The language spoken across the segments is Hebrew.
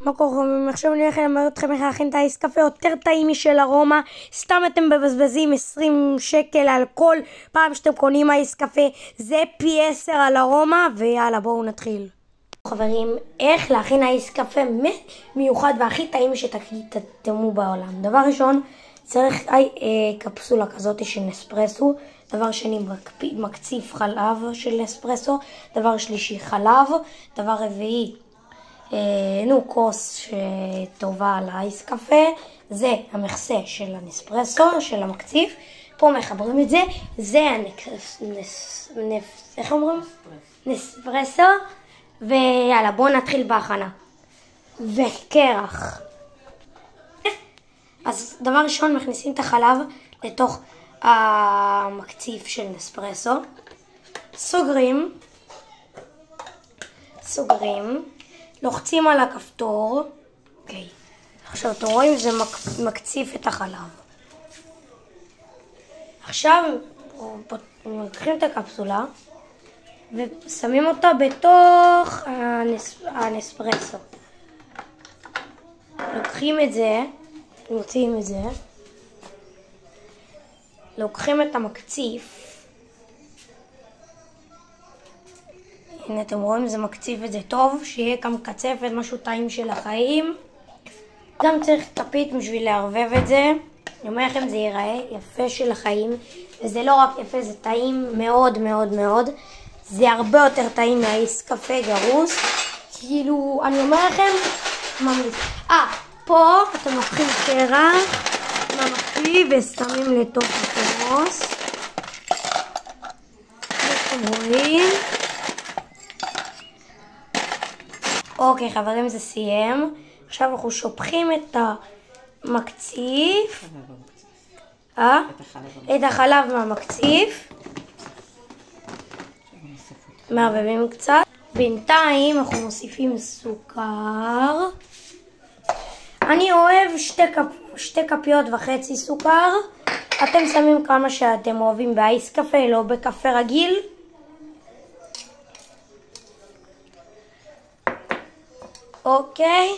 מה קורה? עכשיו אני הולך ללמד אתכם איך להכין את האייס קפה יותר טעים משל ארומה. סתם אתם מבזבזים 20 שקל על כל פעם שאתם קונים אייס קפה. זה פי 10 על ארומה, ויאללה בואו נתחיל. חברים, איך להכין אייס קפה מיוחד והכי טעים שתתמו בעולם. דבר ראשון, צריך קפסולה כזאת של נספרסו. דבר שני, מקציף חלב של נספרסו. דבר שלישי, חלב. דבר רביעי, כוס שטובה על האייס קפה. זה המכסה של הנספרסו, של המקציף. פה מחברים את זה. זה איך אומרים? נספרסו. ויאללה, בואו נתחיל בהכנה. וקרח. אז דבר ראשון, מכניסים את החלב לתוך המקציף של נספרסו. סוגרים. לוחצים על הכפתור. אוקיי. עכשיו אתם רואים, זה מקציף את החלב. עכשיו לוקחים את הקפסולה ושמים אותה בתוך הנספרסו. לוקחים את זה, מוציאים את זה. לוקחים את המקציף. הנה אתם רואים, זה מקציף את זה טוב, שיהיה גם קצפת, משהו טעים של החיים. גם צריך כפית בשביל לערבב את זה. אני אומר לכם, זה ייראה יפה של החיים. וזה לא רק יפה, זה טעים מאוד מאוד מאוד. זה הרבה יותר טעים מהאייס קפה גרוס. כאילו, אני אומר לכם, ממליץ. פה אתם לוקחים קרח מהמקפיא ושמים לתוך הכוס. אתם רואים? אוקיי חברים, זה סיים. עכשיו אנחנו שופכים את המקציף. את החלב מהמקציף. מערבבים קצת. בינתיים אנחנו מוסיפים סוכר. אני אוהב 2.5 כפיות סוכר. אתם שמים כמה שאתם אוהבים באייס קפה, לא בקפה רגיל. אוקיי.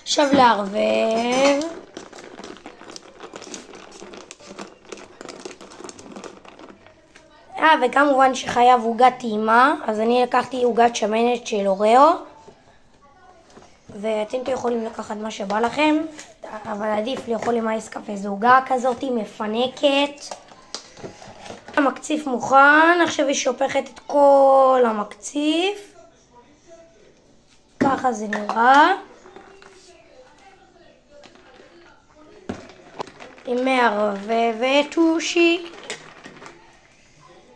עכשיו לערבב. וכמובן שחייב עוגת טעימה, אז אני לקחתי עוגת שמנת של אוריאו. ואתם יכולים לקחת מה שבא לכם, אבל עדיף לאכול עם האייס קפה. זו עוגה כזאת מפנקת. המקציף מוכן, עכשיו היא שופכת את כל המקציף. ככה זה נראה. היא מערבבת טושי.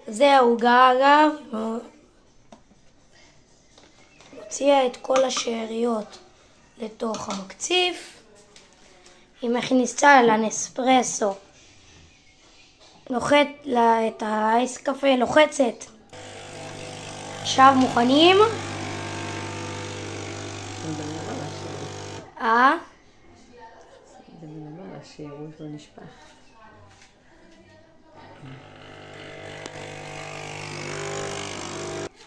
זה העוגה אגב. מוציאה את כל השאריות לתוך המקציף. היא מכניסה לנספרסו. לוחצת את האייס קפה, לוחצת. עכשיו מוכנים?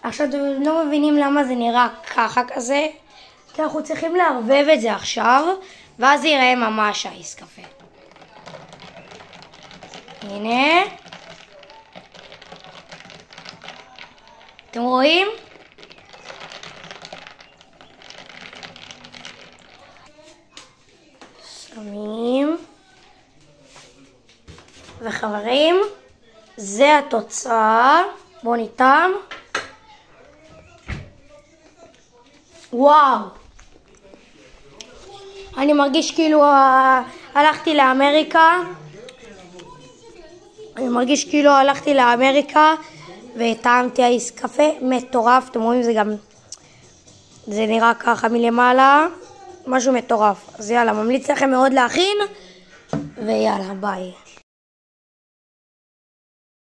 עכשיו אתם לא מבינים למה זה נראה ככה כזה, כי אנחנו צריכים לערבב את זה עכשיו, ואז זה ייראה ממש אייס קפה. הנה. אתם רואים? שמים. וחברים, זה התוצאה. בואו ניתן. וואו. אני מרגיש כאילו הלכתי לאמריקה. וטעמתי אייס קפה מטורף. אתם רואים, זה נראה ככה מלמעלה, משהו מטורף. אז יאללה, ממליץ לכם מאוד להכין, ויאללה ביי.